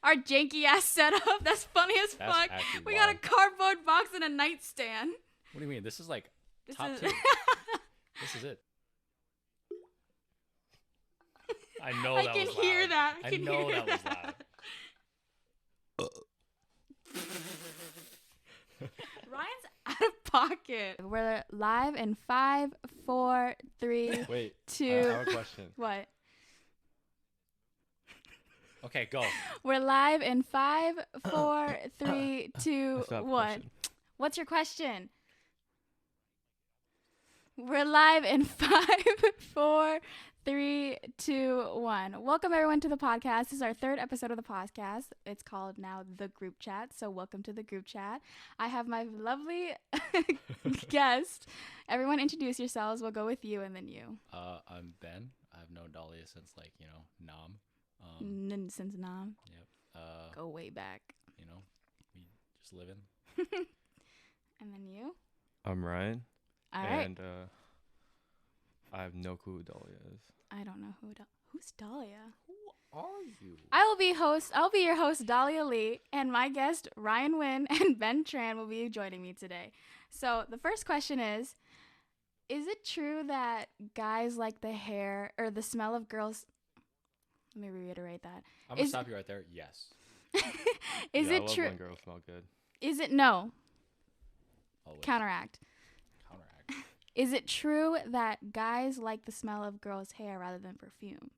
our janky ass setup. That's funny as That's fuck. actually We got a wild. cardboard box and a nightstand. What do you mean? This is like This top is- tier. This is it. I know I that can was hear loud. that. I can know hear that was loud. Ryan's out of pocket. We're live in 5, 4, 3, Wait, 2. I have a question. What? Okay, go. We're live in 5, 4, 3, 2, I still have a 1. question. What's your question? We're live in 5, 4, 3, 2, 1. Welcome everyone to the podcast. This is our third episode of the podcast. It's called now The Group Chat. So welcome to the group chat. I have my lovely guest. Everyone introduce yourselves. We'll go with you and then you. I'm Ben. I've known Dahlia since Nam. Since Nam. Yep. Go way back. We just living. And then you. I'm Ryan, All right. and I have no clue who Dahlia is. I don't know who's Dahlia. Who are you? I'll be your host, Dahlia Lee, and my guest, Ryan Wynn and Ben Tran, will be joining me today. So the first question is it true that guys like the hair or the smell of girls? Let me reiterate that. I'm gonna Is- stop you right there. Yes. Is Yeah, I it love true? when girls smell good. Is it no? Always. Counteract. Is it true that guys like the smell of girls' hair rather than perfume?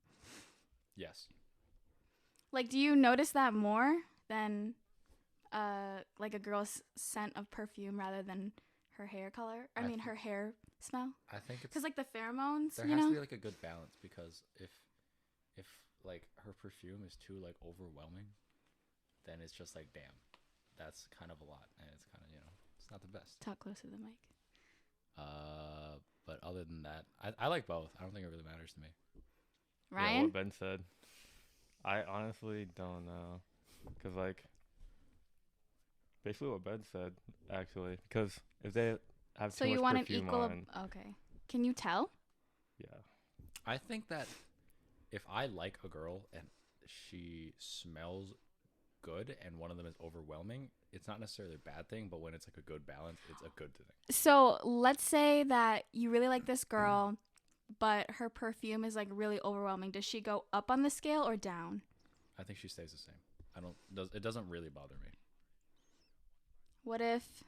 Yes. Like, do you notice that more than like a girl's scent of perfume rather than her hair color? I mean, her hair smell? I think it's Because, like, the pheromones, there you has know? to be like a good balance, because if like her perfume is too like overwhelming, then it's just like, damn, that's kind of a lot, and it's kind of, it's not the best. Talk close to the mic. But other than that, I like both. I don't think it really matters to me. Yeah, Ryan? what Ben said. I honestly don't know, cause like basically what Ben said actually, because if they have So too you much want an perfume equal... on, Okay. Can you tell? yeah, I think that if I like a girl and she smells good and one of them is overwhelming, it's not necessarily a bad thing, but when it's like a good balance, it's a good thing. So let's say that you really like this girl, but her perfume is like really overwhelming. Does she go up on the scale or down? I think she stays the same. It doesn't really bother me. What if...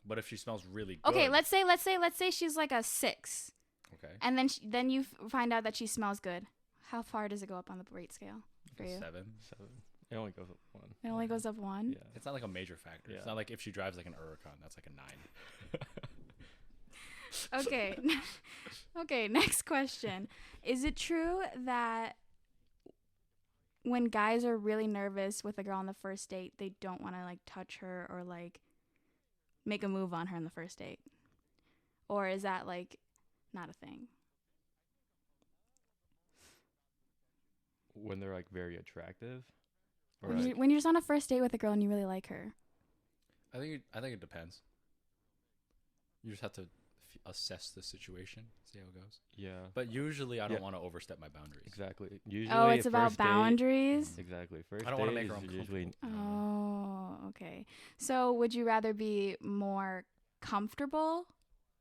But if she smells really good. Okay, let's say she's like a 6. Okay. And then you find out that she smells good. How far does it go up on the rate scale for you? 7. 7. It only goes up 1. It only goes up 1? Yeah. It's not like a major factor. Yeah. It's not like if she drives like an Huracan, that's like a 9. Okay. Okay, next question. Is it true that when guys are really nervous with a girl on the first date, they don't want to like touch her or like make a move on her on the first date? Or is that like not a thing? When they're like very attractive, or When, like, when you're just on a first date with a girl and you really like her. I think it depends. You just have to assess the situation, see how it goes. yeah, But usually, I don't Yeah. want to overstep my boundaries. exactly. Usually, Oh, it's a about first date- boundaries? Exactly. First I don't want to date make her is uncomfortable. usually Oh, okay. So would you rather be more comfortable?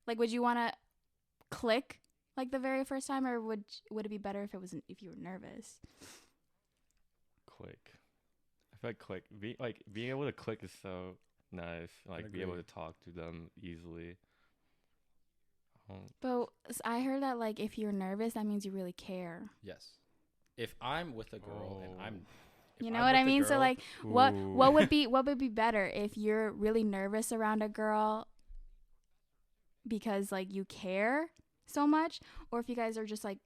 Like, would you want to click like the very first time, or would it be better if you were nervous? click. I feel like being able to click is so nice. Like be able agree. to talk to them easily. But I heard that like if you're nervous, that means you really care. Yes. If I'm with a girl and You know what I mean? So like, what Ooh. would be better if you're really nervous around a girl because like you care so much, or if you guys are just like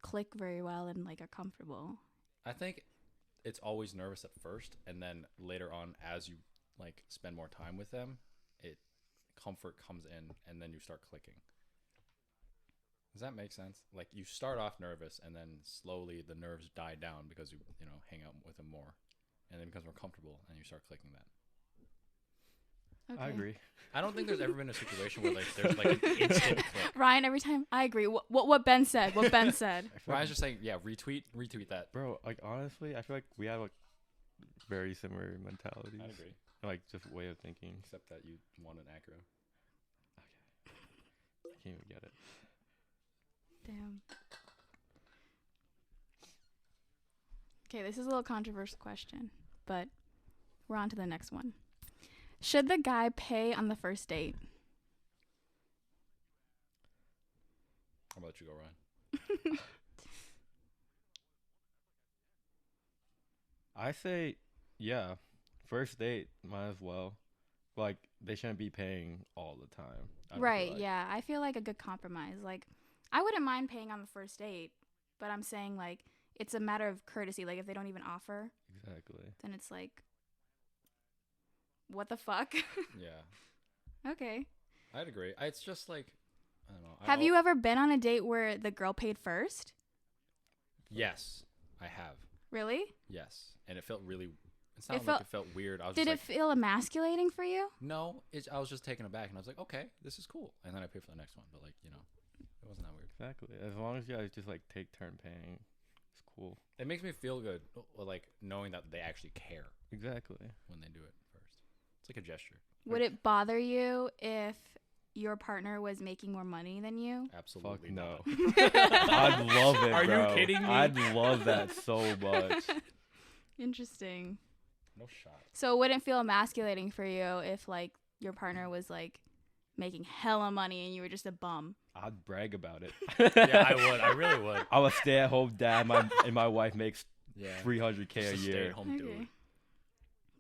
click very well and like are comfortable? I think it's always nervous at first, and then later on, as you like spend more time with them, comfort comes in, and then you start clicking. Does that make sense? Like you start off nervous, and then slowly the nerves die down because you hang out with them more, and then it becomes more comfortable, and you start clicking that. Okay. I agree. I don't think there's ever been a situation where like there's like an instant click. Ryan, every time I agree. What Ben said. What Ben said. I feel Ryan's like, just saying, yeah, retweet that. bro, like honestly, I feel like we have like very similar mentalities. I'd agree. Like just way of thinking. Except that you want an Acura. I can't even get it. Damn. Okay, this is a little controversial question, but we're on to the next one. Should the guy pay on the first date? How about you go, Ryan? I say, yeah, first date might as well. Like they shouldn't be paying all the time. I don't feel Right, like. yeah. I feel like a good compromise. Like, I wouldn't mind paying on the first date, but I'm saying, like, it's a matter of courtesy. Like, if they don't even offer, Exactly. then it's like, what the fuck? Yeah, Okay. I'd agree. It's just like, I don't know. Have you ever been on a date where the girl paid first? Yes, I have. Really? Yes, and it felt really. It sounded felt- like it felt weird. I was Did just it feel emasculating for you? no. I was just taken aback, and I was like, okay, this is cool. And then I paid for the next one, but like it wasn't that weird. Exactly. As long as you guys just like take turn paying, it's cool. It makes me feel good, like knowing that they actually care Exactly. when they do it first. It's like a gesture. Would it bother you if your partner was making more money than you? Absolutely Fuck no. not. I'd love it, Are you bro. kidding me? I'd love that so much. Interesting. No shot. So it wouldn't feel emasculating for you if, like, your partner was, like, making hella money and you were just a bum? I'd brag about it. Yeah, I would. I really would. I'm a stay-at-home dad. My wife makes Yeah. $300K a Just year. stay-at-home Okay. dude.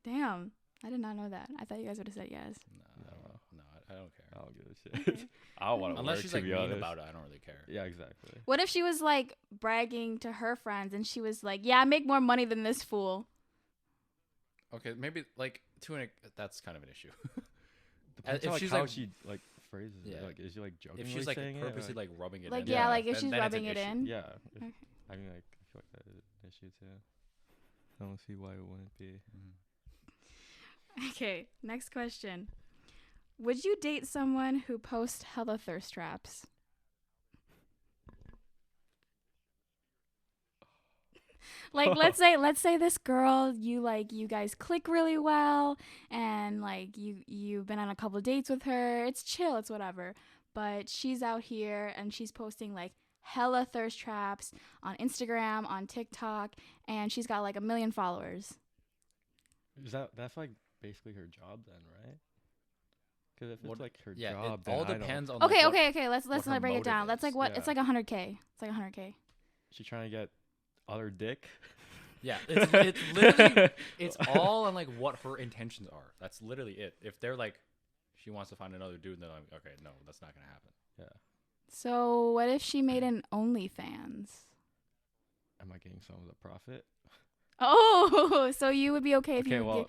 Damn. I did not know that. I thought you guys would have said yes. No, I don't care. I don't give a shit. Okay. I don't want to Unless work, she's to like be mean honest. about it, I don't really care. Yeah, exactly. What if she was, like, bragging to her friends and she was like, yeah, I make more money than this fool? Okay, maybe like that's kind of an issue. Depends if on, like, she's how like- she like phrases Yeah. it. Like, is she like jokingly If she's like saying purposely it? like rubbing it Like, in, yeah, like, if then- she's then it's rubbing an it issue. in. Yeah. Okay. I mean, like, I feel like that is an issue too. I don't see why it wouldn't be. Okay, next question. Would you date someone who posts hella thirst traps? Like, let's say this girl, you guys click really well, and like you've been on a couple of dates with her. It's chill, it's whatever. But she's out here and she's posting like hella thirst traps on Instagram, on TikTok, and she's got like 1 million followers. That's like basically her job then, right? Because if it's What- like her Yeah, job, it then all I don't- depends on. Okay, like, what- okay. Let's what her not break it motive down. That's like is. what? It's Yeah. like 100K. It's like 100K. She's trying to get other dick. Yeah, it's literally it's all on like what her intentions are. That's literally it. If they're like, she wants to find another dude, then I'm like, okay, no, that's not gonna happen. Yeah. So what if she made an OnlyFans? Am I getting some of the profit? Oh, so you would be okay if Okay, you. well,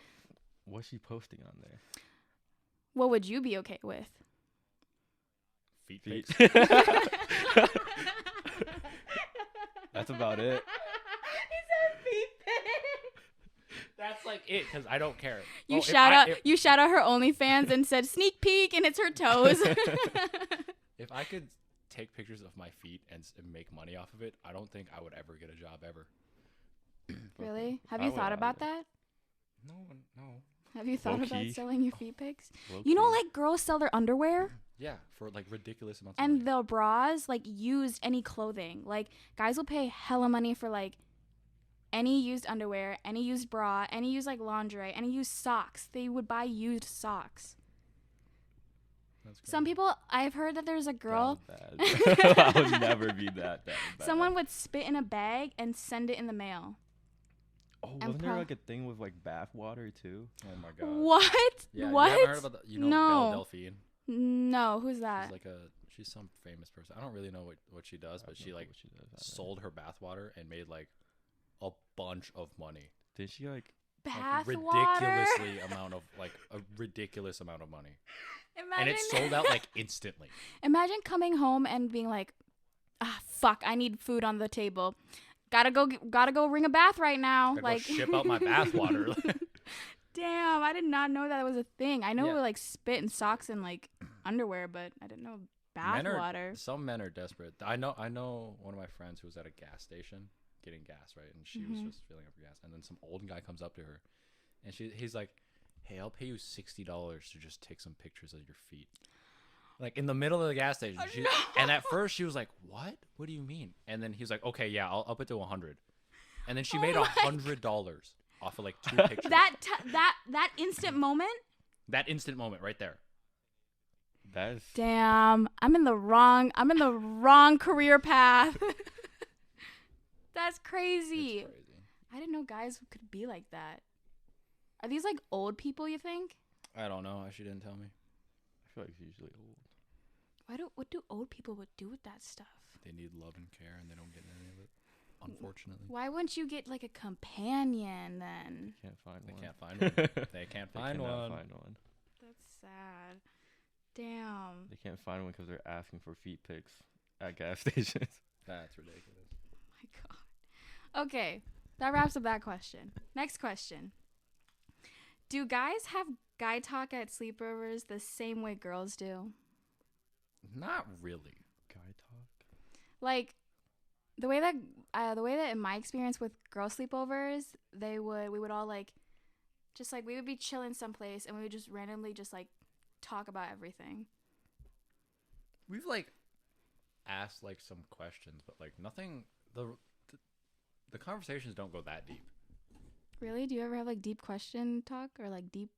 what's she posting on there? What would you be okay with? Feet Feet. pics. That's about it. He said feet pics. That's like it, because I don't care. You Well, if shout I- out. if- You shout out her OnlyFans and said sneak peek, and it's her toes. If I could take pictures of my feet and make money off of it, I don't think I would ever get a job ever. Really? Have I you would thought about either. that? No. Have you thought about Low-key. selling your feet pics? Low You know, key. like girls sell their underwear. Yeah, for like ridiculous amounts of And money. the bras, like used any clothing. Like guys will pay hella money for like any used underwear, any used bra, any used like lingerie, any used socks. They would buy used socks. That's Some crazy. people, I've heard that there's a girl, That was bad. I would never be that bad. someone would spit in a bag and send it in the mail. Oh, and wasn't there pro- like a thing with like bath water too? Oh my god. What? Yeah, What? You haven't heard about the, No. Belle Delphine? No, who's that? She's like she's some famous person. I don't really know what she does, but she like sold her bathwater and made like a bunch of money. Did she like? Bath water. ridiculous amount of money. Imagine, And it sold out like instantly. Imagine coming home and being like, fuck, I need food on the table. Gotta go ring a bath right now. Gotta Like go ship out my bathwater. Damn, I did not know that was a thing. I know Yeah. we like spit in socks and like underwear, but I didn't know bath water. Some men are desperate. I know one of my friends who was at a gas station getting gas, right? And she was just filling up her gas. And then some old guy comes up to her, and he's like, "Hey, I'll pay you $60 to just take some pictures of your feet." Like in the middle of the gas station. And at first she was like, "What? What do you mean?" And then he was like, "Okay, yeah, I'll up it to 100." And then she made $100 off of like 2 pictures. That instant moment. That instant moment right there. That's Damn, I'm in the wrong career path. That's crazy. It's crazy. I didn't know guys could be like that. Are these like old people, you think? I don't know. She didn't tell me. I feel like it's usually old. What do old people would do with that stuff? They need love and care, and they don't get any of it, unfortunately. Why wouldn't you get like a companion then? Can't find They one. can't find one. They can't They find cannot one. find one. That's sad. Damn. They can't find one because they're asking for feet pics at gas stations. That's ridiculous. Oh my god. Okay, that wraps up that question. Next question. Do guys have guy talk at sleepovers the same way girls do? Not really. Guy talk. Like the way that in my experience with girl sleepovers, we would all like just like we would be chilling someplace and we would just randomly just like talk about everything. We've like asked like some questions, but like nothing. The conversations don't go that deep. Really? Do you ever have like deep question talk or like deep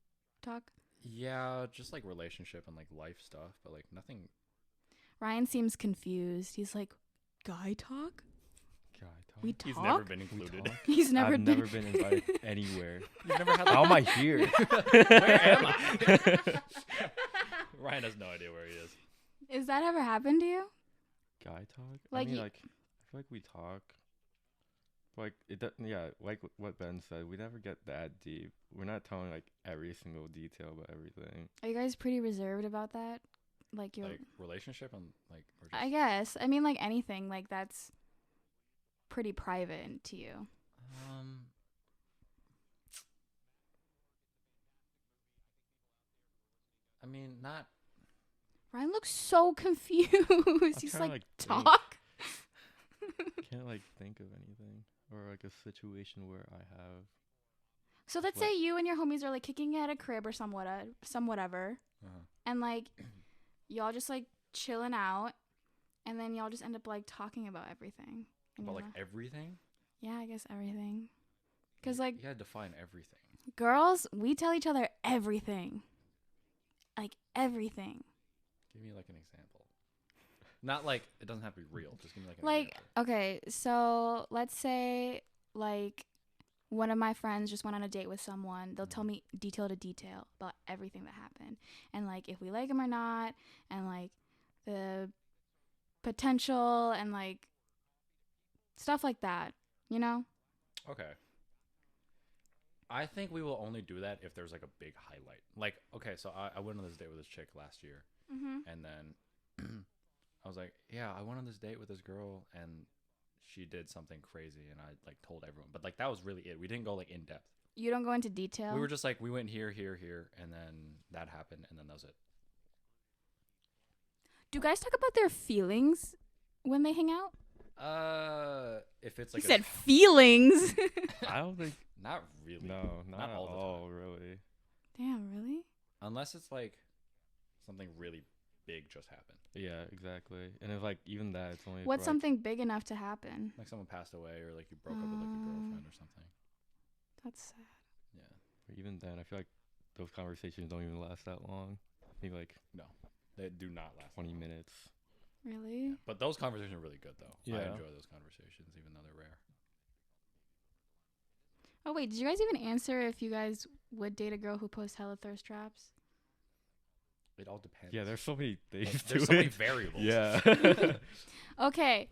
talk? Yeah, just like relationship and like life stuff, but like nothing. Ryan seems confused. He's like, guy talk? Guy talk. We talk? He's never been We included. talk? He's never I've never been invited anywhere. You've never had. How am I here? Where am I? Ryan has no idea where he is. Is that ever happened to you? Guy talk? Like I mean, y- like, I feel like we talk. Like, yeah, like what Ben said, we never get that deep. We're not telling, like, every single detail about everything. Are you guys pretty reserved about that? Like your Like relationship and like. Or just, I guess. I mean like anything like that's pretty private to you. I mean, not. Ryan looks so confused. He's trying like, to, like, talk? Can't, like, think of anything. Or, like, a situation where I have. So let's What? say you and your homies are like kicking it at a crib or some whatever. And like y'all just like chilling out and then y'all just end up like talking about everything. And About you're like everything. yeah, I guess everything. Cuz like You gotta define everything. girls, we tell each other everything. Like everything. Give me like an example. Not like it doesn't have to be real. Just give me like an Like example. okay, so let's say like one of my friends just went on a date with someone. They'll tell me detail to detail about everything that happened. And like if we like him or not and like the potential and like stuff like that, you know? Okay. I think we will only do that if there's like a big highlight. Like, okay, so I went on this date with this chick last year. Mhm. And then I was like, yeah, I went on this date with this girl and she did something crazy and I like told everyone. But like that was really it. We didn't go like in depth. You don't go into detail. We were just like we went here, and then that happened and then that was it. Do guys talk about their feelings when they hang out? If it's He like said feelings. I don't think. not really. No, not at all the all, time. really. Damn, really? Unless it's like something really big just happened. Yeah, exactly. And it's like, even that, it's only. What's for, something big enough to happen? Like someone passed away or like you broke up with like a girlfriend or something. That's sad. Yeah. Like, even then, I feel like those conversations don't even last that long. Maybe like They do not last 20 long. minutes. Really? But those conversations are really good though. I Yeah. enjoy those conversations even though they're rare. Oh wait, did you guys even answer if you guys would date a girl who posts hella thirst traps? It all depends. Yeah, there's so many things to there's so many it. variables. Yeah. Okay.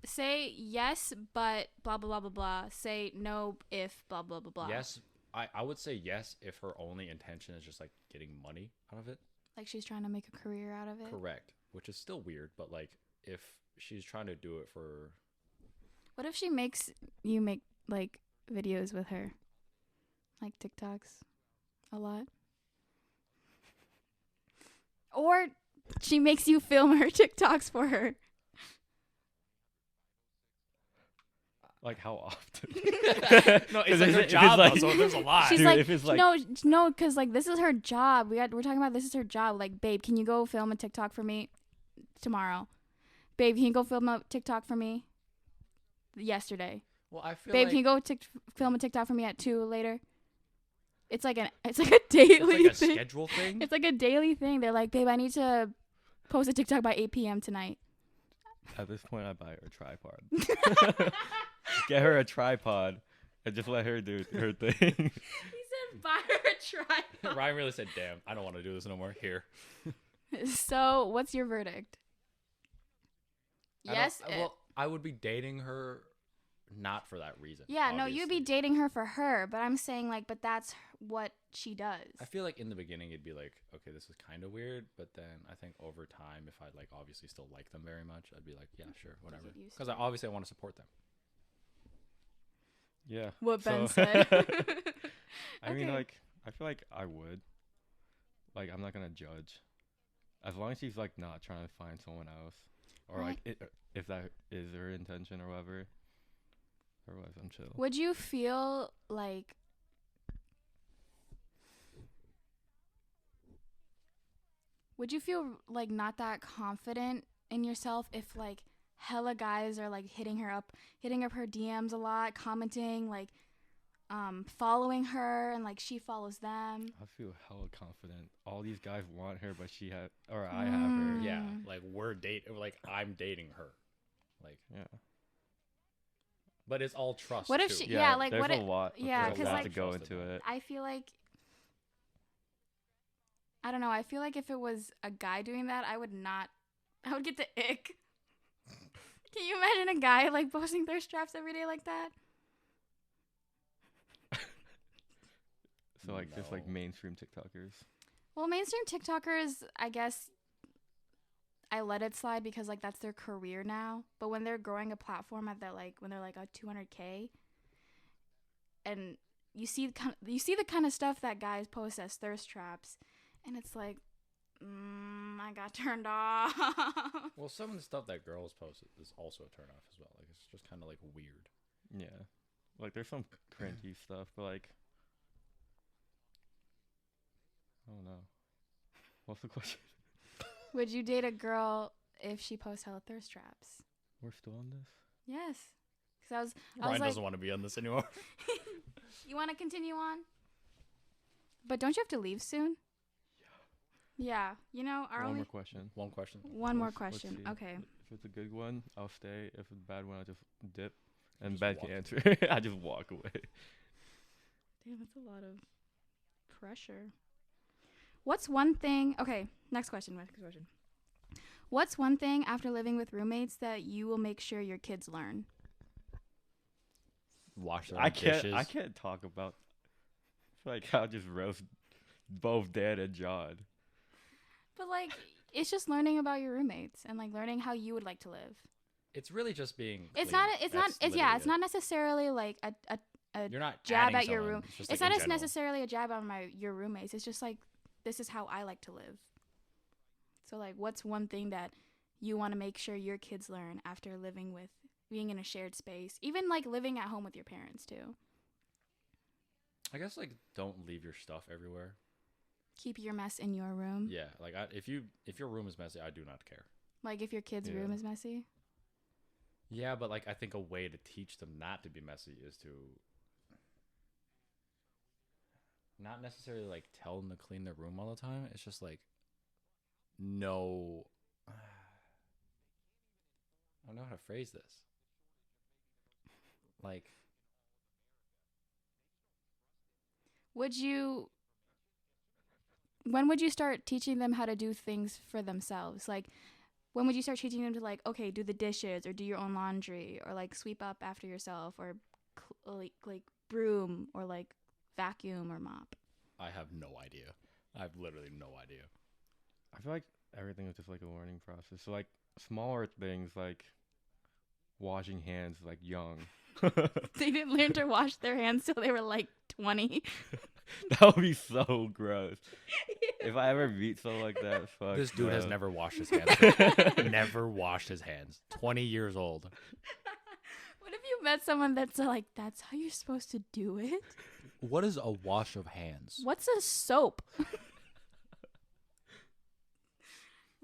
Say yes, but blah blah blah blah blah. Say no if blah blah blah blah. Yes, I would say yes if her only intention is just like getting money out of it. Like she's trying to make a career out of it. Correct. Which is still weird, but like if she's trying to do it for What if she makes you make like videos with her? Like TikToks a lot? Or she makes you film her TikToks for her. Like how often? No, 'Cause it's like if her it- if it's job, like- though, so there's a lot. She's Dude, like, if it's like- no, because like this is her job. We're talking about this is her job. Like, babe, can you go film a TikTok for me tomorrow? Babe, can you go film a TikTok for me yesterday? Well, I feel Babe, like can you go film a TikTok for me at 2 later? It's like a daily it's like a thing. schedule thing. It's like a daily thing. They're like, babe, I need to post a TikTok by 8 p.m. tonight. At this point, I buy her a tripod. Get her a tripod and just let her do her thing. He said, buy her a tripod. Ryan really said, "Damn, I don't want to do this no more." Here. So, what's your verdict? Yes. Well, I would be dating her not for that reason. Yeah, no, you'd be obviously. dating her for her, but I'm saying like, but that's what she does. I feel like in the beginning it'd be like, okay, this is kind of weird, but then I think over time, if I like obviously still like them very much, I'd be like, yeah, sure, whatever. get used Because to I obviously I want to support them. Yeah. What Ben so- said. I mean, Okay. like, I feel like I would. Like, I'm not gonna judge, as long as she's like not trying to find someone else, or Right. like if that is her intention or whatever. Otherwise, I'm chill. Would you feel like not that confident in yourself if like hella guys are like hitting up her DMs a lot, commenting, like following her, and like she follows them? I feel hella confident. All these guys want her, but I have her. Yeah, Mm. like I'm dating her, like, Yeah. but it's all trust. What if too. she- Yeah, like, there's what a if- lot. yeah, there's a 'cause, lot like- to go Trusted into one. it. I feel like, I don't know, I feel like if it was a guy doing that, I would get the ick. Can you imagine a guy like posting thirst traps every day like that? So like just like No. mainstream TikTokers. Well, mainstream TikTokers, I guess I let it slide because like that's their career now. But when they're growing a platform at that, like when they're like at 200K, and you see the kind of stuff that guys post as thirst traps, and it's like, I got turned off. Well, some of the stuff that girls post is also a turn off as well. Like it's just kind of like weird. Yeah. Like there's some cringy stuff, but like I don't know. What's the question? Would you date a girl if she posts hella thirst traps? We're still on this? Yes. Because I was Ryan like, doesn't want to be on this anymore. you want to continue on? But don't you have to leave soon? Yeah. You know, our One only more question. One question. one more Let's question. see. Okay. If it's a good one, I'll stay. If it's a bad one, I'll just dip. And Just Ben walk can answer. I just walk away. Damn, that's a lot of pressure. What's one thing? Okay, next question. What's one thing after living with roommates that you will make sure your kids learn? Wash their I own dishes. can't talk about. Like I'll just roast both Dan and John. But like, it's just learning about your roommates and like learning how you would like to live. It's really just being. It's clean. not. It's not. That's It's literally It's it. not necessarily like a You're not jab adding at your someone, room. just, It's like, not in general. necessarily a jab on your roommates. It's just like, this is how I like to live. So like, what's one thing that you want to make sure your kids learn after being in a shared space, even like living at home with your parents too? I guess like don't leave your stuff everywhere. Keep your mess in your room. Yeah, like if your room is messy, I do not care. Like if your kid's room Yeah. is messy. Yeah, but like I think a way to teach them not to be messy is to not necessarily like tell them to clean their room all the time. It's just like no. I don't know how to phrase this. Like, when would you start teaching them how to do things for themselves? Like, when would you start teaching them to like, okay, do the dishes or do your own laundry or like sweep up after yourself or like broom or like vacuum or mop? I have no idea. I have literally no idea. I feel like everything is just like a learning process. So like smaller things like washing hands like young. They didn't learn to wash their hands till they were like 20. That would be so gross. If I ever meet someone like that, fuck. This dude has no. never washed his hands. Never washed his hands. 20 years old. What if you met someone that's like, that's how you're supposed to do it? What is a wash of hands? What's a soap?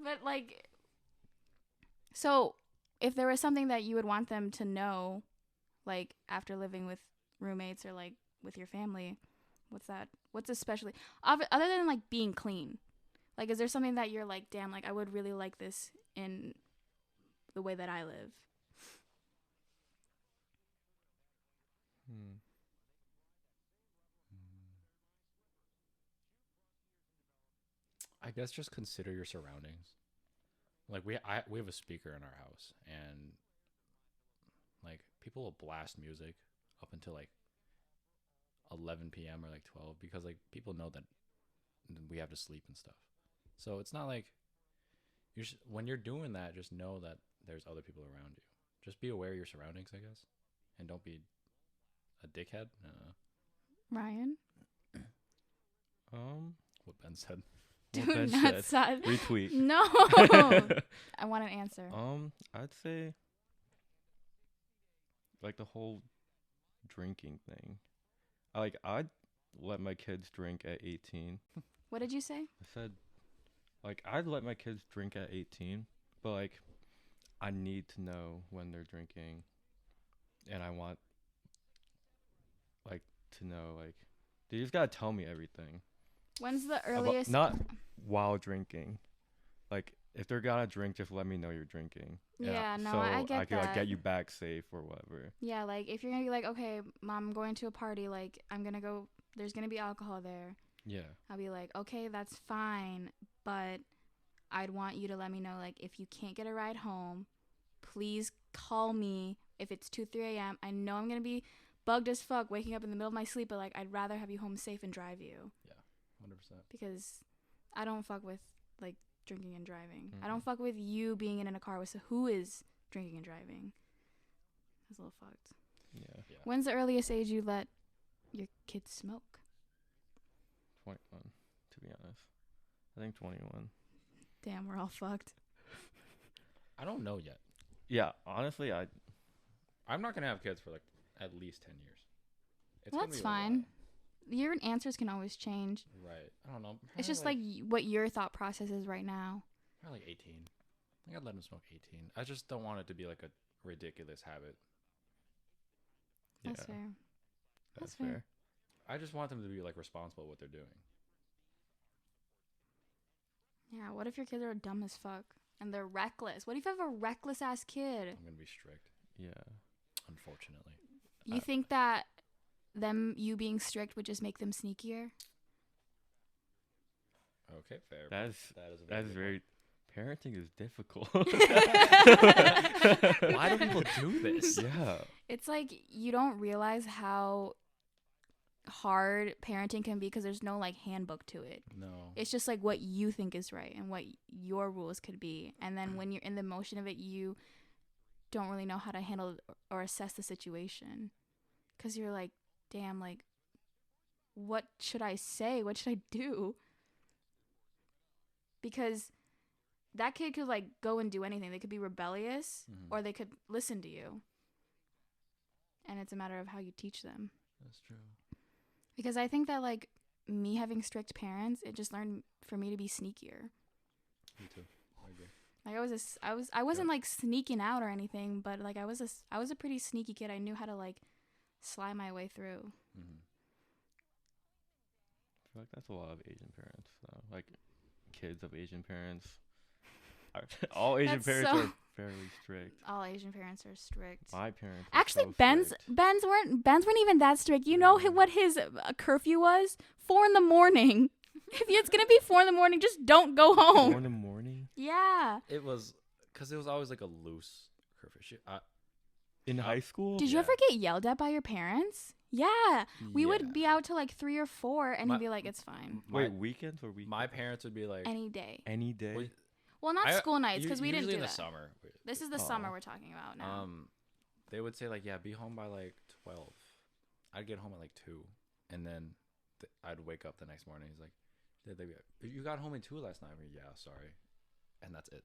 But like, so if there was something that you would want them to know, like after living with roommates or like with your family, what's that? What's especially other than like being clean? Like, is there something that you're like, damn, like I would really like this in the way that I live? I guess just consider your surroundings. Like we have a speaker in our house, and like people will blast music up until like 11 p.m. or like 12 because like people know that we have to sleep and stuff. So it's not like when you're doing that, just know that there's other people around you. Just be aware of your surroundings, I guess, and don't be a dickhead. Ryan? What Ben said. Do Ben not said. Retweet. No. I want an answer. I'd say like the whole drinking thing. I'd let my kids drink at 18. What did you say? I said like I'd let my kids drink at 18, but like I need to know when they're drinking, and I want like to know like they just gotta tell me everything. When's the earliest? Not while drinking. Like if they're gonna drink, just let me know you're drinking. Yeah, no, so I get I can that. like get you back safe or whatever. Yeah, like if you're gonna be like, okay, mom, I'm going to a party, like I'm gonna go. There's gonna be alcohol there. Yeah. I'll be like, okay, that's fine, but I'd want you to let me know, like, if you can't get a ride home, please call me if it's 2, 3 a.m. I know I'm going to be bugged as fuck waking up in the middle of my sleep, but, like, I'd rather have you home safe and drive you. Yeah, 100%. Because I don't fuck with, like, drinking and driving. Mm-hmm. I don't fuck with you being in a car with who is drinking and driving. That's a little fucked. Yeah. When's the earliest age you let your kids smoke? 21, to be honest. I think 21. Damn, we're all fucked. I don't know yet. Yeah, honestly, I'm not gonna have kids for like at least 10 years. Well, that's fine. Your answers can always change. Right. I don't know. It's just like what your thought process is right now. Probably like 18. I think I'd let him smoke 18. I just don't want it to be like a ridiculous habit. That's yeah, fair. that's fair. fair. I just want them to be like responsible with what they're doing. Yeah, what if your kids are dumb as fuck and they're reckless? What if you have a reckless ass kid? I'm gonna be strict. Yeah. Unfortunately. You think that you being strict would just make them sneakier? Okay, fair. That is good very. Parenting is difficult. one. Why do people do this? Yeah. It's like you don't realize how hard parenting can be because there's no like handbook to it. No. It's just like what you think is right and what your rules could be. And then when you're in the motion of it, you don't really know how to handle or assess the situation because you're like, damn, like, what should I say? What should I do? Because that kid could like go and do anything. They could be rebellious or they could listen to you. And it's a matter of how you teach them. That's true. Because I think that like me having strict parents, it just learned for me to be sneakier. Me too. I agree. Like I wasn't like sneaking out or anything, but like I was a pretty sneaky kid. I knew how to like slide my way through. Mm-hmm. I feel like that's a lot of Asian parents, though. Like kids of Asian parents. All Asian parents are fairly strict. All Asian parents are strict. My parents. Actually, so Ben's strict. weren't even that strict. You know what his curfew was? 4 a.m. If it's gonna be 4 a.m, just don't go home. 4 a.m. Yeah. It was because it was always like a loose curfew. In high school. Did you ever get yelled at by your parents? Yeah. We would be out till like 3 or 4, and he'd be like, "It's fine." Wait, weekends or weekends? My parents would be like Any day. Any day. Well, not school nights because we didn't do usually in that. the summer. This is the summer we're talking about now. They would say like, yeah, be home by like 12. I'd get home at like 2, and then I'd wake up the next morning. He's like, they'd be like, you got home at 2 last night. I'm like, yeah, sorry, and that's it.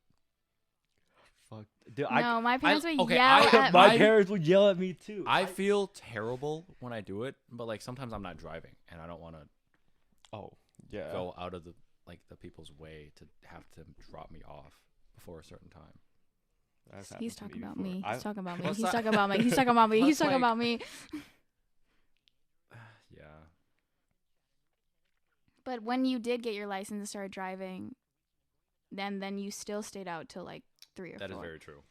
fuck, dude. No, my parents would okay, yell at My me. parents would yell at me too. I feel terrible when I do it, but like sometimes I'm not driving and I don't want to Oh yeah. go out of the people's way to have to drop me off before a certain time. That's He's happened to talking about before. me. He's talking about me. What's He's that? talking about me. He's talking about me. He's That's talking like- about me. Yeah. But when you did get your license and started driving, then you still stayed out till like 3 or 4. That is very true.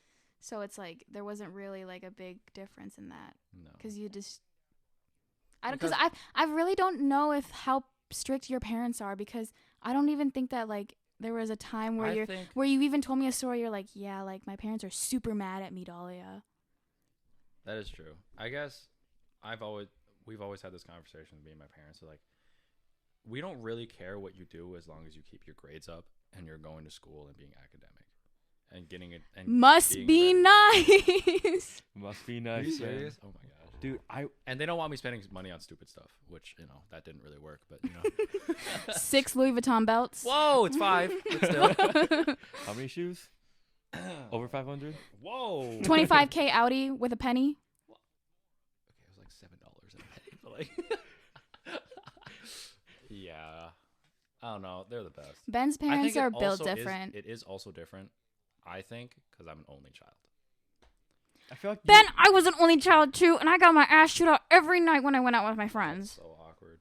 So it's like there wasn't really like a big difference in that No. because you just. I because Because- I really don't know if how strict your parents are because I don't even think that like there was a time where I think where you even told me a story. You're like, yeah, like my parents are super mad at me, Dahlia. that is true. I guess we've always had this conversation with me and my parents. Are like, we don't really care what you do as long as you keep your grades up and you're going to school and being academic and getting it. And Must being be ready. nice. Must be Are nice. you man. serious? Oh my gosh. Dude? And they don't want me spending money on stupid stuff, which that didn't really work. But 6 Louis Vuitton belts. whoa, it's 5. But still. How many shoes? Over 500? Whoa. 25K Audi with a penny. Okay, it was like $7 in a penny, but like, yeah, I don't know. They're the best. Ben's I think parents it are built also is- different. It is also different, I think, because I'm an only child. I feel like Ben, I was an only child too, and I got my ass chewed out every night when I went out with my friends. So awkward.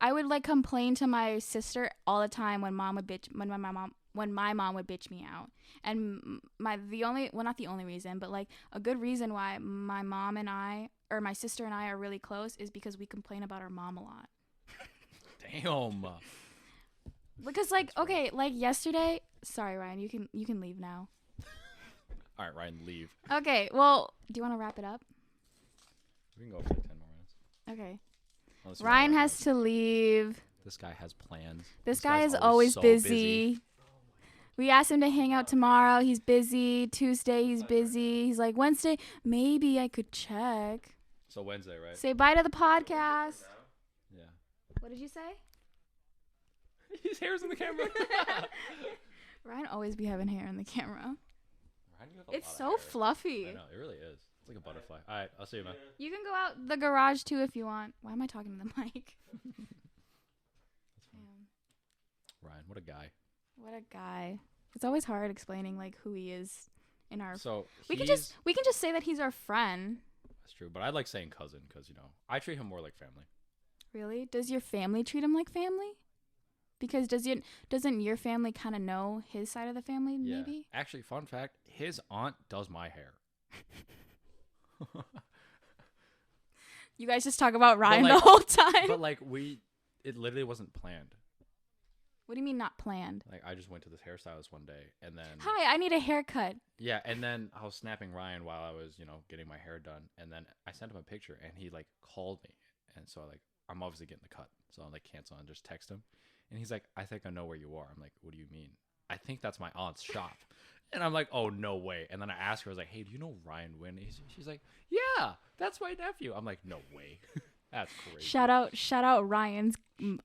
I would like complain to my sister all the time when my mom would bitch me out. And not the only reason, but like a good reason why my mom and I or my sister and I are really close is because we complain about our mom a lot. Damn. Because like okay, like yesterday, sorry Ryan, you can leave now. All right, Ryan, leave. Okay, well, do you want to wrap it up? We can go for like 10 more minutes. Okay. Unless you wanna Ryan wrap has up. to leave. This guy has plans. This guy guy's is always so busy. We asked him to hang out tomorrow. He's busy. Tuesday, he's busy. He's like, Wednesday, maybe I could check. So Wednesday, right? Say bye to the podcast. Yeah. What did you say? His hair's in the camera. Ryan always be having hair in the camera. Ryan, you have a It's lot of so hair. fluffy. I know, it really is. It's like a butterfly. All right, I'll see you, man. You can go out the garage too if you want. Why am I talking to the mic? Damn. Ryan, what a guy. What a guy. It's always hard explaining like who he is in our So we can he's- just say that he's our friend. That's true, but I like saying cousin because I treat him more like family. Really? Does your family treat him like family? Because doesn't your family kind of know his side of the family Yeah. maybe? Actually, fun fact: his aunt does my hair. You guys just talk about Ryan like- the whole time. But like it literally wasn't planned. What do you mean not planned? Like I just went to this hairstylist one day, and then Hi, I need a haircut. yeah, and then I was snapping Ryan while I was getting my hair done, and then I sent him a picture, and he like called me, and so I'm obviously getting the cut, so I'm like cancel and just text him, and he's like, I think I know where you are. I'm like, what do you mean? I think that's my aunt's shop. And I'm like, oh, no way. And then I asked her, I was like, hey, do you know Ryan Wynn? She's like, yeah, that's my nephew. I'm like, no way. That's crazy. Shout out Ryan's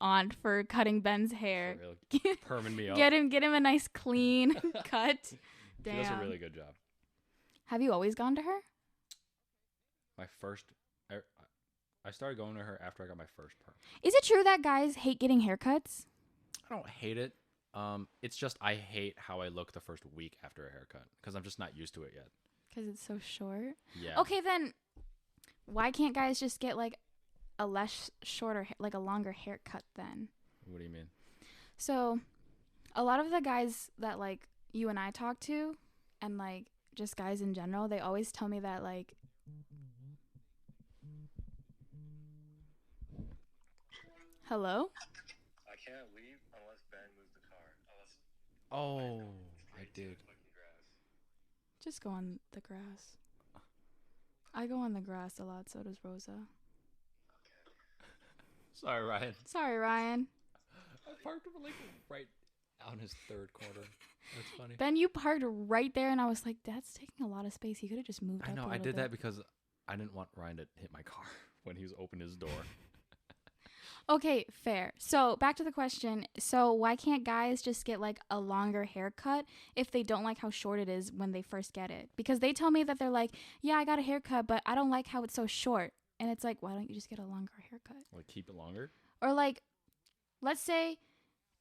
aunt for cutting Ben's hair. For real. Perming me up. Get him a nice clean cut. She Damn. does a really good job. Have you always gone to her? My first, I started going to her after I got my first perm. Is it true that guys hate getting haircuts? I don't hate it. It's just I hate how I look the first week after a haircut because I'm just not used to it yet. Because it's so short. Yeah. Okay, then why can't guys just get like a like a longer haircut then? What do you mean? So a lot of the guys that like you and I talk to and like just guys in general, they always tell me that like hello? I can't leave unless Ben moves the car. Unless Oh, I did. fucking grass. Just go on the grass. I go on the grass a lot, so does Rosa. Sorry, Ryan. Sorry, Ryan. I parked like right on his third quarter. That's funny. Ben, you parked right there, and I was like, that's taking a lot of space. He could have just moved I up know. a I little did bit. that because I didn't want Ryan to hit my car when he was opening his door. Okay, fair. So back to the question. So why can't guys just get like a longer haircut if they don't like how short it is when they first get it? Because they tell me that they're like, yeah, I got a haircut, but I don't like how it's so short. And it's like, why don't you just get a longer haircut? Like keep it longer. Or like, let's say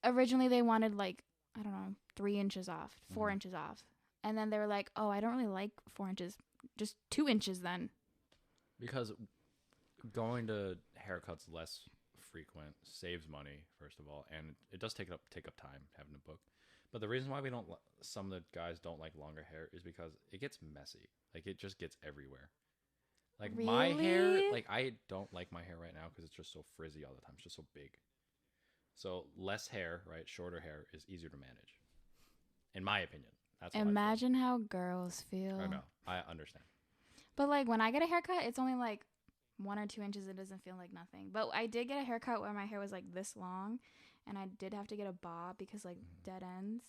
originally they wanted like, I don't know, 3 inches off, 4 inches off. And then they were like, oh, I don't really like 4 inches. Just 2 inches then. Because going to haircuts less frequent saves money, first of all, and it does take up time having to book. But the reason why some of the guys don't like longer hair is because it gets messy. Like it just gets everywhere. Like my hair, Really? like I don't like my hair right now because it's just so frizzy all the time. It's just so big. So less hair, right? Shorter hair is easier to manage, in my opinion. That's how Imagine how girls feel. I know. I understand. But like when I get a haircut, it's only like 1 or 2 inches. It doesn't feel like nothing. But I did get a haircut where my hair was like this long, and I did have to get a bob because like dead ends.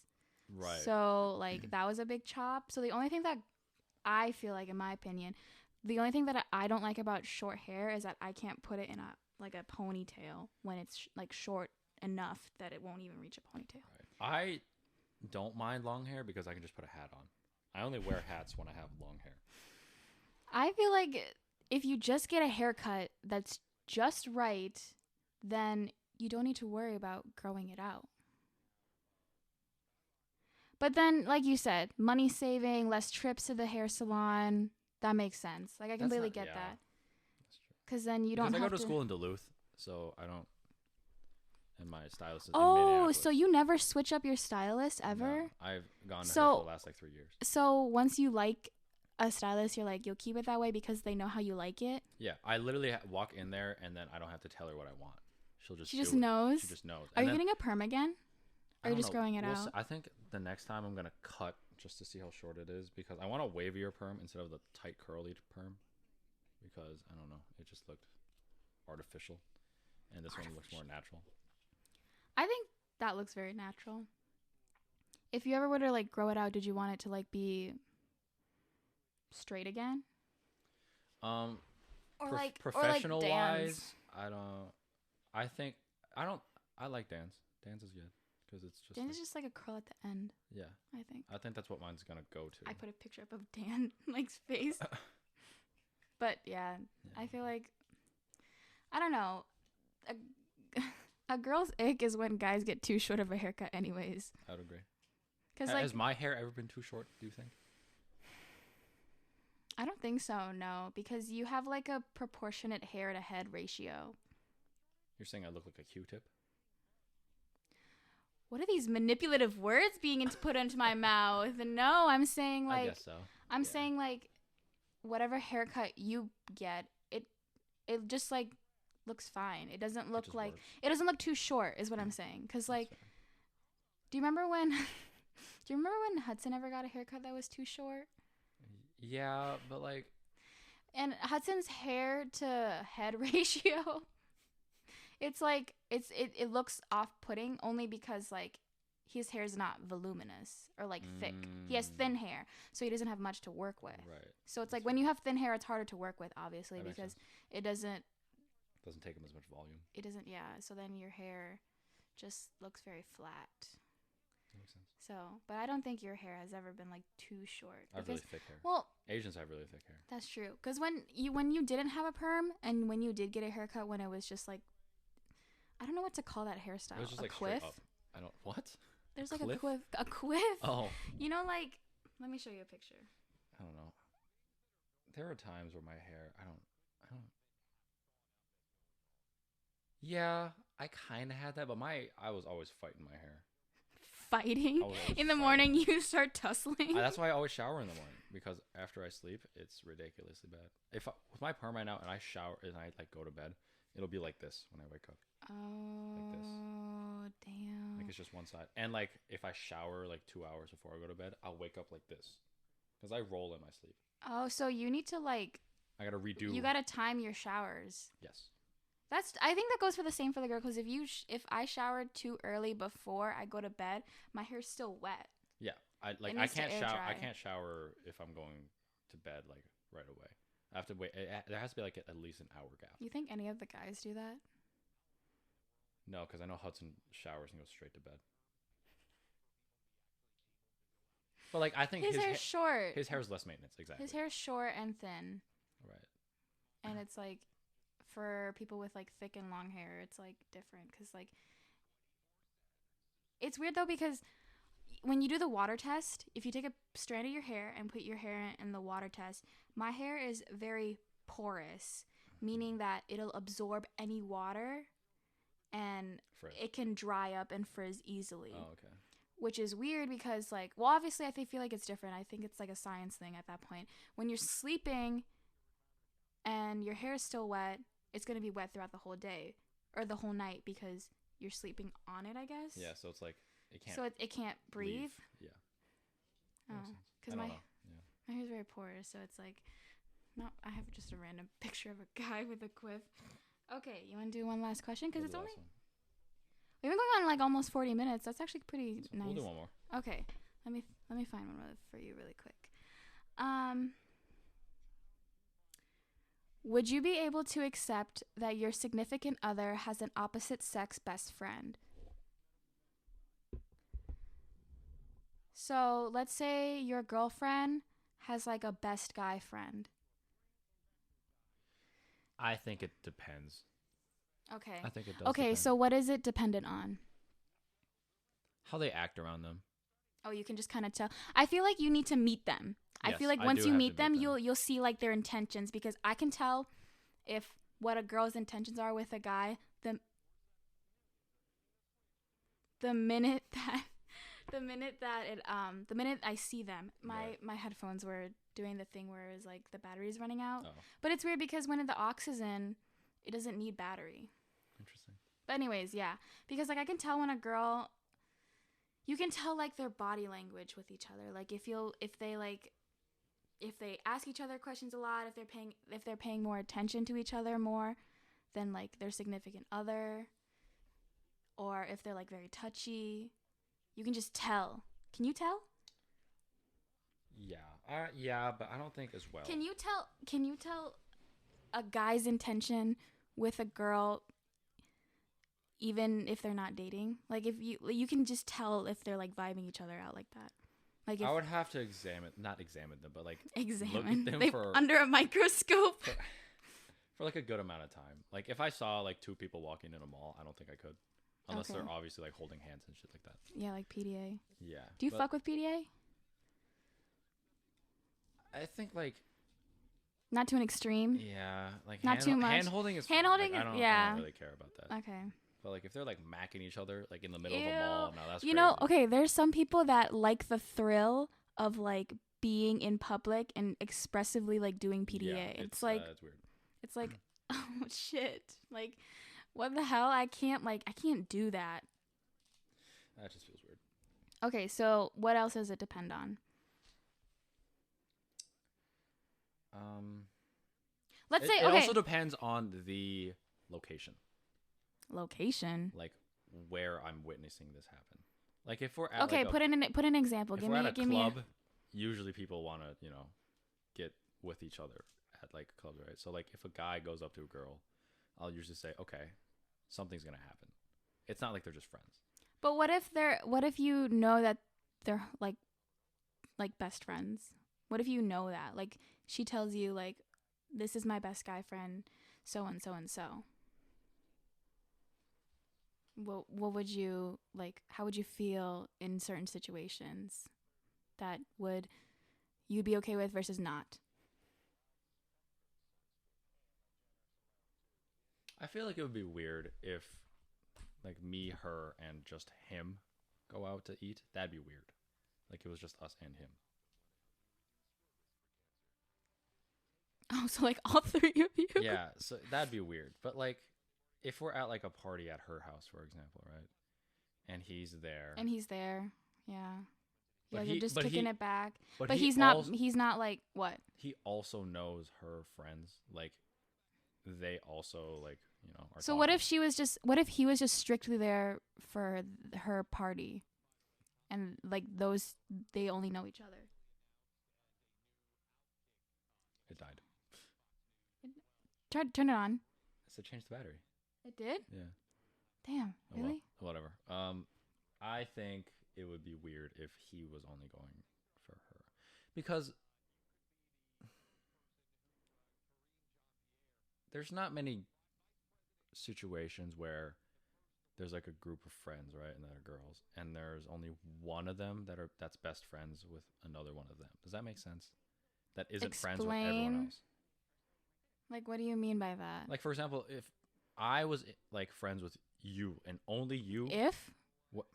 Right. So like that was a big chop. So the only thing that I feel like, in my opinion, the only thing that I don't like about short hair is that I can't put it in a ponytail when it's like short enough that it won't even reach a ponytail. Right. I don't mind long hair because I can just put a hat on. I only wear hats when I have long hair. I feel like if you just get a haircut that's just right, then you don't need to worry about growing it out. But then, like you said, money saving, less trips to the hair salon, that makes sense. Like I completely get that. That's true. Because then you don't Because I have go to school in Duluth, so I don't. And my stylist is in Oh, Minneapolis. so you never switch up your stylist ever? No, I've gone to her So- for the last like 3 years. So once you like a stylist, you're like, you'll keep it that way because they know how you like it? Yeah, I literally walk in there and then I don't have to tell her what I want. She'll just She do just it. knows? She just knows. Are And you then- getting a perm again? I Or are you don't just know. growing it We'll out? see. I think the next time I'm gonna cut just to see how short it is because I want a wavier perm instead of the tight curly perm because I don't know, it just looked artificial, and this one looks more natural. I think that looks very natural. If you ever were to like grow it out, did you want it to like be straight again? Or Professional Dan's? wise, I don't. I think I don't. I like Dan's. Dan's is good because it's just. Dan like- is just like a curl at the end, yeah, I think. I think that's what mine's gonna go to. I put a picture up of Dan like's face. But yeah, I feel like I don't know. A girl's ick is when guys get too short of a haircut anyways. I would agree. Cuz like Has my hair ever been too short, do you think? I don't think so, no, because you have like a proportionate hair to head ratio. You're saying I look like a Q-tip? What are these manipulative words being put into my mouth? No, I'm saying I like guess so. I'm Yeah. saying like whatever haircut you get, it just like looks fine. It doesn't It look just like works. it doesn't look too short is what I'm saying. Cuz That's like fair. do you remember when Hudson ever got a haircut that was too short? Yeah, but like And Hudson's hair to head ratio, it's like it looks off-putting only because like his hair's not voluminous or like thick. He has thin hair, so he doesn't have much to work with. right. So it's That's like when fair. you have thin hair, it's harder to work with, obviously, That makes because sense. it doesn't Doesn't take him as much volume. yeah. So then your hair just looks very flat. That makes sense. So, but I don't think your hair has ever been like too short. I have really thick hair. Well, Asians have really thick hair. that's true. Because when you didn't have a perm and when you did get a haircut when it was just like, I don't know what to call that hairstyle. It was just a like quiff. straight up. I don't what? There's like cliff? a quiff. A quiff. Oh, You know, like let me show you a picture. I don't know. There are times where my hair, I don't. Yeah, I kind of had that, but I was always fighting my hair. Fighting I was always in the fighting morning. it. You start tussling. That's why I always shower in the morning because after I sleep, it's ridiculously bad. With my perm right now, and I shower and I like go to bed, it'll be like this when I wake up. Oh, damn. Like it's just one side. And like if I shower like 2 hours before I go to bed, I'll wake up like this because I roll in my sleep. Oh, so you need to like I gotta redo. you gotta time your showers. Yes. I think that goes for the same for the girl because if I showered too early before I go to bed, my hair's still wet. Yeah. I It I needs to can't air shower. I dry. can't shower if I'm going to bed like right away. I have to wait. There has to be like at least an hour gap. You think any of the guys do that? No, because I know Hudson showers and goes straight to bed. But like I think His hair's short. his hair's less maintenance. Exactly. His hair's short and thin, Right. and it's like for people with like thick and long hair, it's like different because like it's weird though because when you do the water test, if you take a strand of your hair and put your hair in the water test, my hair is very porous, meaning that it'll absorb any water and Frizz. it can dry up and frizz easily. Oh, okay. Which is weird because, like, well, obviously I feel like it's different. I think it's like a science thing at that point. When you're sleeping and your hair is still wet, it's going to be wet throughout the whole day or the whole night because you're sleeping on it, I guess. Yeah, so it's like it can't. So it can't breathe. leave. Yeah. Oh, Makes sense. because I my don't know. Yeah. my hair's very porous, so it's like, no, I have just a random picture of a guy with a quiff. Okay, you want to do one last question? Because it's We'll do the only last one. we've been going on like almost 40 minutes. That's actually pretty nice. We'll do one more. Okay, let me find one for you really quick. Would you be able to accept that your significant other has an opposite sex best friend? So let's say your girlfriend has like a best guy friend. I think it depends. Okay. I think it does. Okay, depend. so what is it dependent on? How they act around them. Oh, you can just kind of tell. I feel like you need to meet them. I Yes, feel like I once do you have to meet meet them, them. you'll see like their intentions because I can tell if what a girl's intentions are with a guy the minute I see them. My headphones were doing the thing where it's like the battery's running out. Oh, But it's weird because when the aux is in, it doesn't need battery. interesting. But anyways, yeah, because like I can tell when a girl, you can tell like their body language with each other. Like if they ask each other questions a lot, if they're paying more attention to each other more than like their significant other, or if they're like very touchy, you can just tell. Can you tell? Yeah. Yeah, but I don't think as well. Can you tell a guy's intention with a girl even if they're not dating? Like if you can just tell if they're like vibing each other out like that. Like if I would have to not examine them, but like examine look at them they for under a microscope. for like a good amount of time. Like if I saw like two people walking in a mall, I don't think I could. Unless Okay. they're obviously like holding hands and shit like that. Yeah, like PDA. Yeah. Do you but fuck with PDA? I think like Not to an extreme. yeah, like Not too much. hand holding is Hand-holding fine. is- Like, I yeah. don't really care about that. Okay. But like if they're like macking each other like in the middle Ew. of a mall, no, that's You crazy. know, okay, there's some people that like the thrill of like being in public and expressively like doing PDA. Yeah, it's like it's weird. it's like oh shit. Like what the hell? I can't do that. That just feels weird. Okay, so what else does it depend on? Let's say It okay. also depends on the location, Location. like where I'm witnessing this happen. Like if we're at Okay, like a, put an example. if Give we're me at a give club, me usually people want to get with each other at like clubs, right? So like if a guy goes up to a girl, I'll usually say, okay, something's gonna happen. It's not like they're just friends. But what if you know that they're like best friends? What if you know that? Like she tells you like this is my best guy friend, so and so and so. What would you like how would you feel in certain situations that would you'd be okay with versus not? I feel like it would be weird if like me, her, and just him go out to eat. That'd be weird. Like it was just us and him. Oh, so like all three of you? Yeah, so that'd be weird. But like if we're at like a party at her house, for example, right? And he's there. And he's there. Yeah. But Yeah, you're just kicking it back. But he he's not like what? He also knows her friends. Like they also like, are So what talking. if he was just strictly there for her party and like those they only know each other? It died. Turn it on. I said change the battery. It did? Yeah. Damn, Oh, well, really? whatever. I think it would be weird if he was only going for her, because there's not many situations where there's like a group of friends, right, and that are girls, and there's only one of them that's best friends with another one of them. Does that make sense? That isn't friends with everyone Explain. else. Like, what do you mean by that? Like, for example, if I was like friends with you and only you, If? what?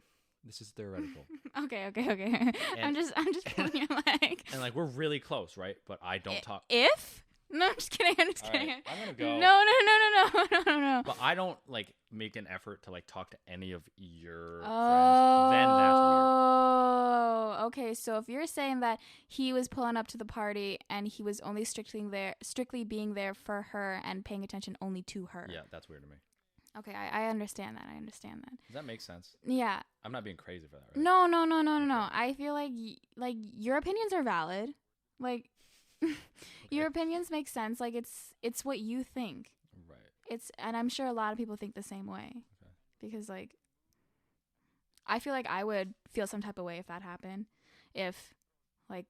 This is theoretical. Okay. I'm And- just pulling your leg. And like we're really close, right? But I don't talk. If? No, I'm just kidding. I'm just All kidding. right, I'm gonna go. No. But I don't like make an effort to like talk to any of your friends. Oh, Then that's weird. okay. So if you're saying that he was pulling up to the party and he was only strictly being there for her and paying attention only to her. Yeah, that's weird to me. Okay, I understand that. Does that make sense? Yeah. I'm not being crazy for that, right? No. Okay. I feel like like your opinions are valid. Like your opinions make sense. Like it's what you think. Right. And I'm sure a lot of people think the same way. Okay. Because like I feel like I would feel some type of way if that happened. If like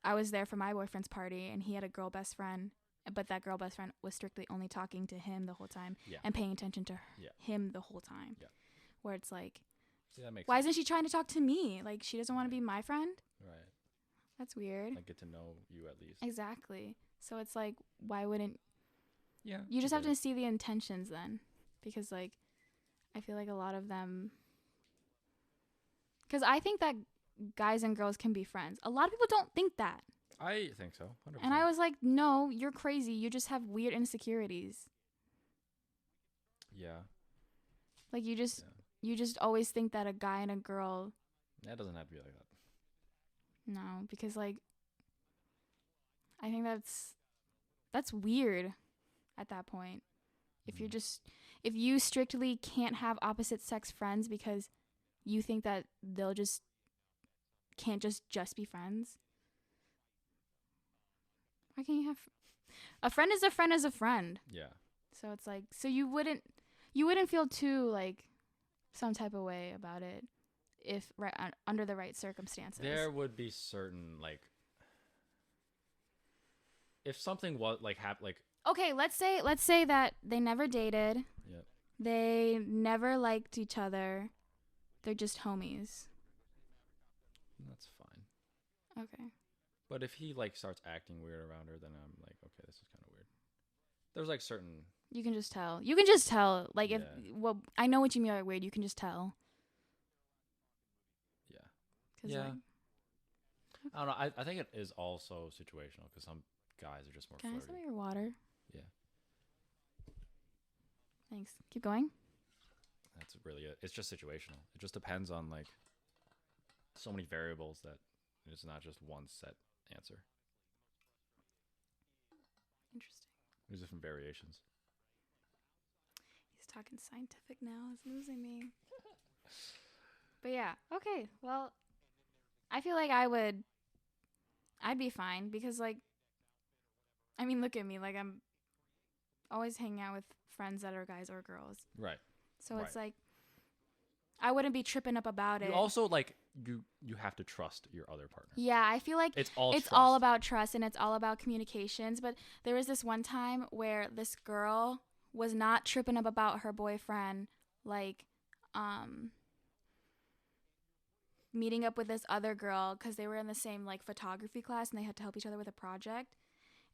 I was there for my boyfriend's party and he had a girl best friend, but that girl best friend was strictly only talking to him the whole time Yeah. and paying attention to Yeah. him the whole time. Yeah. Where it's like, See, that makes why sense. isn't she trying to talk to me? Like she doesn't want to be my friend? Right. That's weird. Like get to know you at least. Exactly. So it's like, why wouldn't Yeah. you just I have get to it. see the intentions then? Because like I feel like a lot of them, because I think that guys and girls can be friends. A lot of people don't think that. I think so. 100%. And I was like, no, you're crazy. You just have weird insecurities. Yeah. Like you just Yeah. you just always think that a guy and a girl, That doesn't have to be like that. no, because like I think that's weird at that point. If you're Mhm. if you strictly can't have opposite sex friends because you think that they'll just can't just be friends. Why can't you have a friend is a friend is a friend. Yeah. So it's like, so you wouldn't feel too like some type of way about it if under the right circumstances. There would be certain like if something was like Okay, let's say that they never dated. Yep. They never liked each other. They're just homies. that's fine. Okay. But if he like starts acting weird around her, then I'm like, okay, this is kind of weird. There's like certain You can just tell. You can just tell. Like if Yeah. well, I know what you mean by weird. You can just tell. yeah. 'Cause, Yeah. like, I don't know. I think it is also situational because some guys are just more can I flirty. some of your water? Yeah. Thanks. Keep going. That's really it. It's just situational. It just depends on like so many variables that it's not just one set answer. Interesting. There's different variations. He's talking scientific now. It's losing me. But yeah. Okay. Well, I feel like I'd be fine because like, I mean, look at me. Like I'm always hanging out with friends that are guys or girls. Right. So it's Right. like, I wouldn't be tripping up about it. You also like you have to trust your other partner. Yeah, I feel like It's all it's trust. all about trust and it's all about communications. But there was this one time where this girl was not tripping up about her boyfriend, like, meeting up with this other girl because they were in the same like photography class and they had to help each other with a project.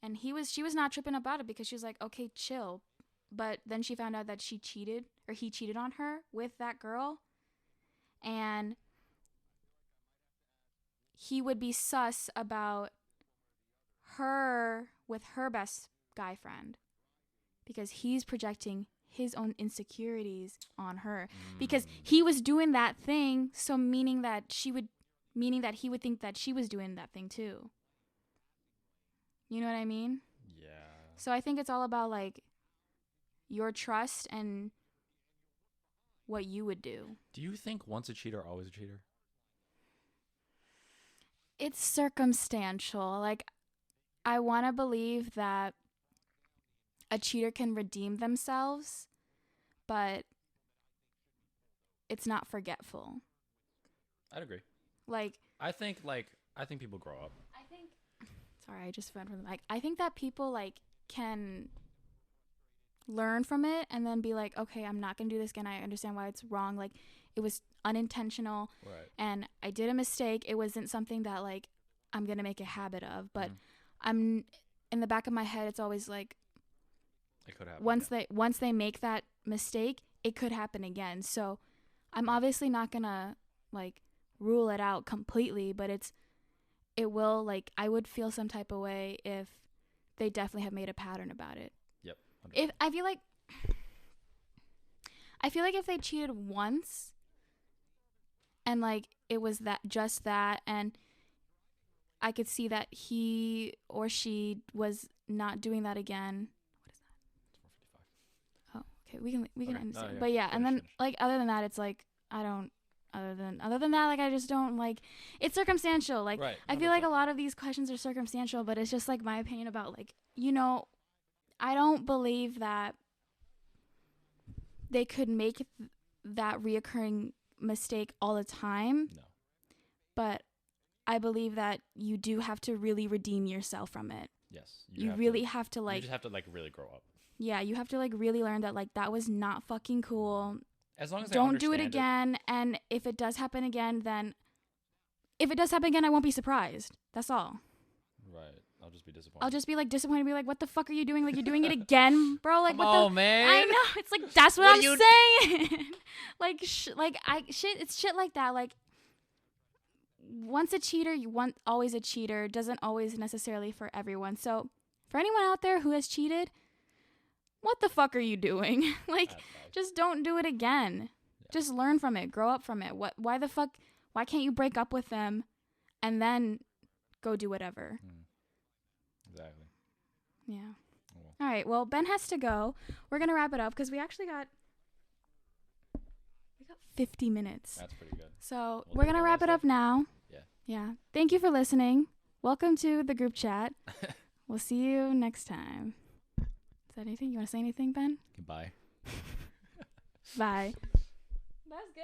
And she was not tripping about it because she was like, okay, chill. But then she found out that he cheated on her with that girl. And he would be sus about her with her best guy friend because he's projecting his own insecurities on her because he was doing that thing, so meaning that he would think that she was doing that thing too. You know what I mean? Yeah. So I think it's all about like your trust and what you would do. Do you think once a cheater, always a cheater? It's circumstantial. Like, I want to believe that a cheater can redeem themselves, but it's not forgetful. I'd agree. Like, I think people grow up. sorry, I just went from the mic. I think that people like can learn from it and then be like, okay, I'm not gonna do this again. I understand why it's wrong. Like, it was unintentional, Right. and I did a mistake. It wasn't something that like I'm gonna make a habit of, but I'm in the back of my head. It's always like, It could happen. once they make that mistake, it could happen again. So I'm obviously not gonna like rule it out completely, but it will, like, I would feel some type of way if they definitely have made a pattern about it. Yep. If I feel like if they cheated once and like it was just that, and I could see that he or she was not doing that again. What is that? 4:55. Oh, okay. We can Okay. understand. No, yeah. But yeah, and then Finish. like other than that, it's like other than that, like I just don't like, it's circumstantial. Like, Right. I feel like 100%. a lot of these questions are circumstantial, but it's just like my opinion about, like, I don't believe that they could make that reoccurring mistake all the time. No. But I believe that you do have to really redeem yourself from it. Yes. You have to like, you just have to like really grow up. yeah, you have to like really learn that like that was not fucking cool. As long as Don't do it understand again. And if it does happen again, I won't be surprised. That's all. Right. I'll just be disappointed. I'll just be like disappointed and be like, what the fuck are you doing? Like, you're doing it again, bro? Like, Come what on, the man. I know. It's like, that's what I'm are you saying. Like, it's shit like that. Like, once a cheater, always a cheater. Doesn't always necessarily for everyone. So for anyone out there who has cheated, what the fuck are you doing? Like, just don't do it again. Yeah. Just learn from it. Grow up from it. Why can't you break up with them and then go do whatever? Exactly. Yeah. Oh, well. All right. Well, Ben has to go. We're going to wrap it up because we actually got 50 minutes. That's pretty good. So We'll we're going to wrap it up now. Yeah. Yeah. Thank you for listening. Welcome to the group chat. We'll see you next time. Is that anything? You want to say anything, Ben? Goodbye. Bye. That's good.